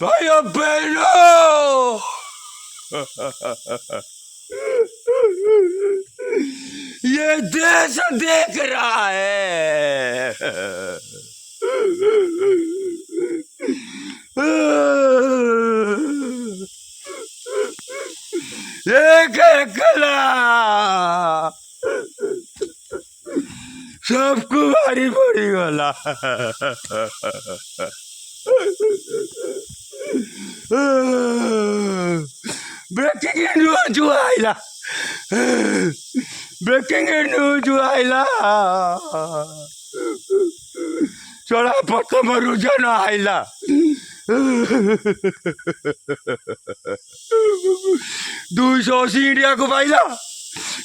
भाइयों बहनों, ये देश देख रहा है। एक अकेला सबको भारी पड़ी गला। ब्रेकिंग न्यूज आइला, ब्रेकिंग न्यूज आइला। चढ़ा प्रथम रुझान आइला। 280 इंडिया को पाइला।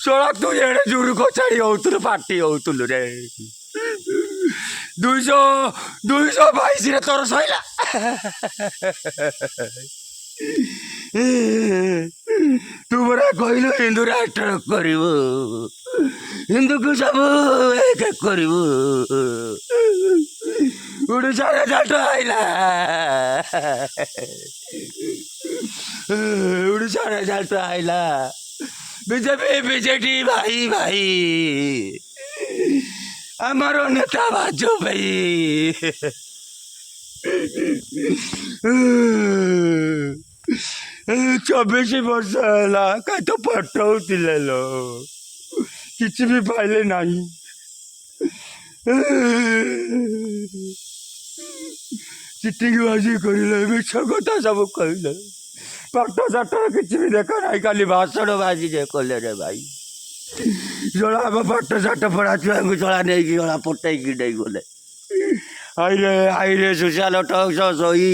चढ़ा तू एड़े जोर को छाड़ी होतुलु पार्टी होतुलु रे। 222 रे तोर सइला। तू बड़ा कहलु हिंदू राष्ट्र करू, हिंदू को सब एक करू। उड़ीसा रिजल्ट आइला, उड़ीसा रिजल्ट आइला। बीजेपी बीजेडी भाई भाई, हमारो नेता बाजो भाई। 24 वर्ष है कहीं तो पटौले लो किसी भी पाइले नहीं। चिटिंग बाजी कर मिछ कथा सब कहले। पाठ साठ किसी भी देखा नहीं, खाली भाषण बाजी जे कले रे भाई। जड़ा पाठ साठ पढ़ा छुआ को चला नहीं कि जड़ा पटै कि नहीं गले। आई रे सोशल टॉक सही।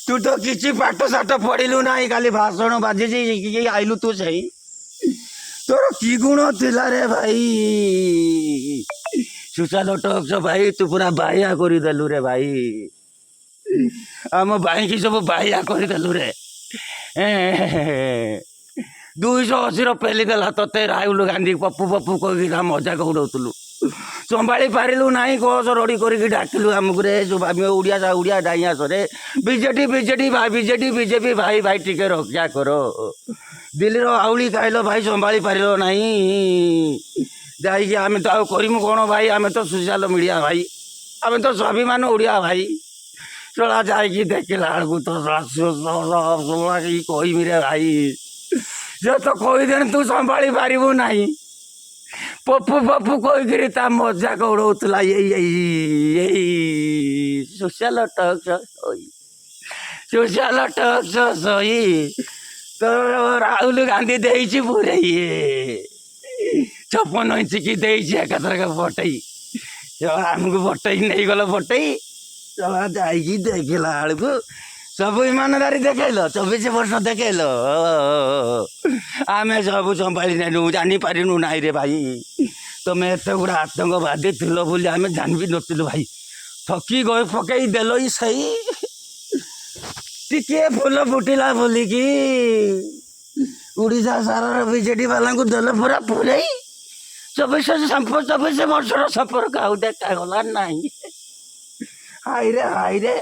तू तो किसी पाठ साठ पढ़िलु ना, खाली भाषण बाजी आइलु तू सही। तोर की गुण थिला रे भाई। सोशल टॉक भाई तू पूरा बाया करदेलु रे भाई। आम भाई की सब बाया करदेलु रे। 280 पेली देला तोते राहुल गांधी पप्पू पप्पू कह मजाक उड़ाउलु। संभाली पारिलु ना, कस रड़ी करके डाकिलु आमको रे। जो आम उड़िया उड़िया डाइया सरे बीजेडी बीजेडी भाई बीजेडी बीजेपी भाई भाई टिके रक्षा करो। दिल्ली आउली खाइल भाई, संभाली पार ना। जामें तो आमु कौन भाई, आम तो सोशल मीडिया भाई, आम तो स्वाभिमान उड़िया भाई। चला जाकि देखला बेलू तो कहमी रे भाई। जो तो कहीदे तू संभाली पारू ना। पप्पू पप्पू कहीकि मजाक उड़ाऊला। यही सोशल टॉक सोशल टॉक सही। तो राहुल गांधी देई पूरे 56 इंच की देई एकाथरक पटई। आमको पटई नहीं गल पटई। चला जाकि देखला बेलू सब ईमानदारी देखल। 24 वर्ष देखल। आम सब संभाली नहीं जानी पारिनु ना रे भाई। तुम्हें एत गुड़ा आतंकवादी थिल बोली आम जान भी नुँ भाई। थकी गए पकई देल सही। टिके फुल फुटिला बोलिकी उड़ीसा सारा बीजेडी वाला को देल पूरा पूरे 24 वर्षर संपर्क आउ देखा ना। हाई रे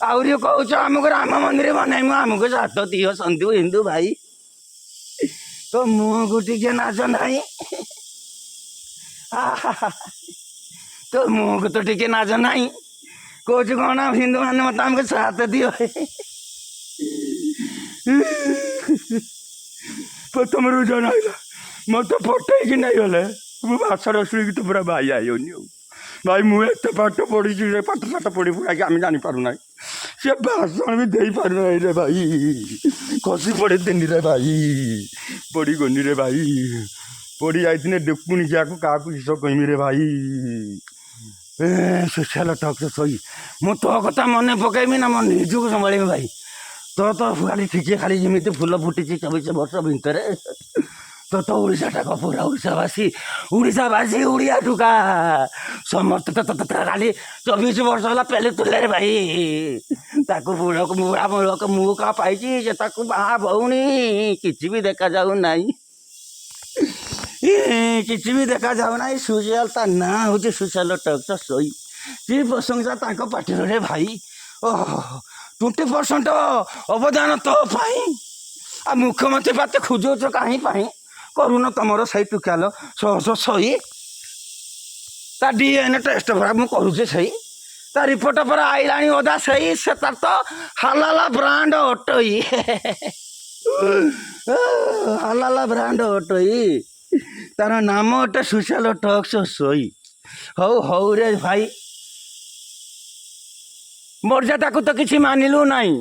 आहरी कौच आमको राम मंदिर बनइमु, आमको सात दिह सन्धु हिंदू भाई। तो मुह को टिके नाच ना। तो मुह को तो टिके नाच ना। कौच कौन हिंदू मैंने मत आमको साथ दियो। प्रथम रुझान आइला मत पटै कि नहीं गले। भाषण शुणी तो पूरा भाई आई भाई। मुझे एत पाठ पढ़ी पाठ साठ पढ़ी पूरा कि आम जापार ना। सी भाषण भी दे पार ना रे भाई। खसी पड़े देनी रे भाई, पड़ी गनी रे भाई। पड़ी जाइए देखुनी क्या क्या किस कहमी रे भाई। सोशल टॉक सही। मु तो कथा मन पकईमी ना, मो निजक संभाली भाई। तो खाली ठीक खाली जमी फुल फुटी 24 वर्ष भितर। तो ओडाटा पूरा ओडावासी ओडावासी उड़िया ठुका समस्त खाली 24 वर्ष है पहले तुले रे भाई। ताकू बुढ़क बुढ़ा मुड़क मुँह का पाई बा भौनी किसी भी देखा जाऊ ना। किसी भी देखा जाऊ ना। सोशल ता ना हूँ सोशल टॉक सही। जी प्रशंसा पार्टी रे भाई। ओह 20% ଅବଦାନ ତୋ ପାଇଁ ଆଉ ମୁଖ୍ୟମନ୍ତ୍ରୀ ପାତେ ଖୋଜୁଛ କାହିଁ ପାଇଁ କରୁନ ତମର ସେଇ ଟୁକାଲ ସହି ତା DNA ଟେଷ୍ଟ ପରା ମୁଁ କରୁଛି ସେଇ ତା ରିପୋର୍ଟ ପରା ଆଇଲାଣି ଅଦା ସେଇ ସେ ତାର ତ ହାଲାଲା ବ୍ରାଣ୍ଡ ଅଟୋଇ ହାଲାଲା ବ୍ରାଣ୍ଡ ଅଟୋଇ ତାର ନାମ ଅଟେ ସୁଶାଲ ଟକ୍ସ ସୋଇ। ହଉ ହଉ ରେ ଭାଇ ମର୍ଯ୍ୟାଦାକୁ ତ କିଛି ମାନିଲୁ ନାହିଁ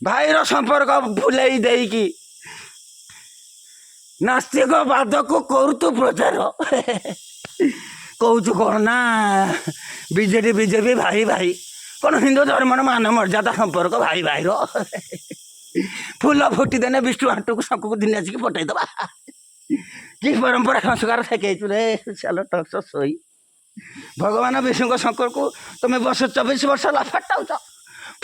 ଭାଇର ସମ୍ପର୍କ ଭୁଲେଇ ଦେଇକି ନାସ୍ତିକ ବାଦକୁ କରୁତୁ ପ୍ରଚାର କହୁଛୁ କ'ଣ ନା ବିଜେପି ଭାଇ ଭାଇ କ'ଣ ହିନ୍ଦୁ ଧର୍ମର ମାନ ମର୍ଯ୍ୟାଦା ସମ୍ପର୍କ ଭାଇ ଭାଇର ଫୁଲ ଫୁଟିଦେନେ ବିଷ୍ଣୁ ହାଟକୁ ଶଙ୍କୁକୁ ଦିନେ ଆସିକି ପଠେଇଦେବା କି ପରମ୍ପରା ସଂସ୍କାର ଶିଖେଇଛୁ ରେ ଚାଲ ଟକ୍ସ ସୋଇ। ଭଗବାନ ବିଷ୍ଣୁଙ୍କ ଶଙ୍କରକୁ ତୁମେ 24 ବର୍ଷ ହେଲା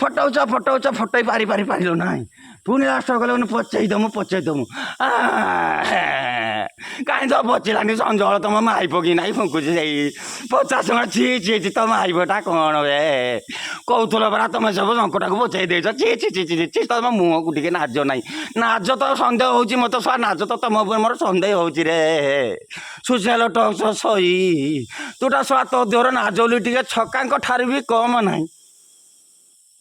ଫଟେଇ ପାରିଲୁ ନାହିଁ ପୁଣି ଲାଷ୍ଟ ଗଲେ ପଚେଇ ଦେମୁ କାହିଁ ତ ପଚିଲାନି ସଞ୍ଜଳ ତମ ମାଇପ କି ନାହିଁ ଫୁଙ୍କୁଛି ସେଇ 50 ଟଙ୍କା ଛି ତମ ମାଇପଟା କ'ଣ ବେ କହୁଥିଲ ପରା ତମେ ସବୁ ଶଙ୍କଟାକୁ ପଚେଇ ଦେଇଛ ଛି ତମ ମୁହଁକୁ ଟିକେ ନାଜ ନାହିଁ ନାଜ ତ ସନ୍ଦେହ ହେଉଛି ମୋତେ ଛୁଆ ନାଜ ତ ତମ ଉପରେ ମୋର ସନ୍ଦେହ ହେଉଛି ରେ ସୁଶାଲ ଟକ୍ସ ସହି ତୁଟା ଛୁଆ ତୋ ଦେହର ନାଜ ବୋଲି ଟିକେ ଛକାଙ୍କ ଠାରୁ ବି କମ୍ ନାହିଁ।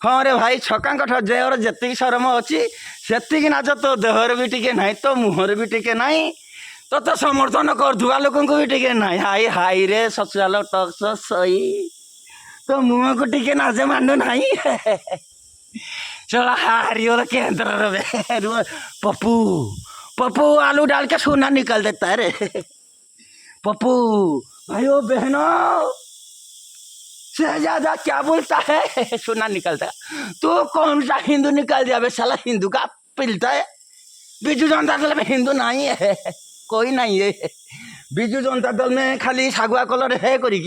ହଁ ରେ ଭାଇ ଛକାଙ୍କ ଠାରୁ ଦେହର ଯେତିକି ଶରମ ଅଛି ସେତିକି ନାଜ ତୋ ଦେହରେ ବି ଟିକେ ନାହିଁ ତୋ ମୁହଁରେ ବି ଟିକେ ନାହିଁ ତୋତେ ସମର୍ଥନ କରୁଥିବା ଲୋକଙ୍କୁ ବି ଟିକେ ନାହିଁ ହାଇ ରେ ସୁଶାଲ ଟକ୍ସ ସହି ତୋ ମୁହଁକୁ ଟିକେ ନାଜ ମାନୁ ନାହିଁ चला हारियों केंद्र पप्पू पप्पू आलू डाल के सोना निकल देता है रे पप्पू भाइयों बहनों शहजादा क्या बोलता है सोना निकलता है तो कौन सा हिंदू निकल दिया बे साला हिंदू का पिलता है बिजू जनता दल में हिंदू नहीं है कोई नहीं है बिजू जनता दल में खाली सागुआ कलर है करी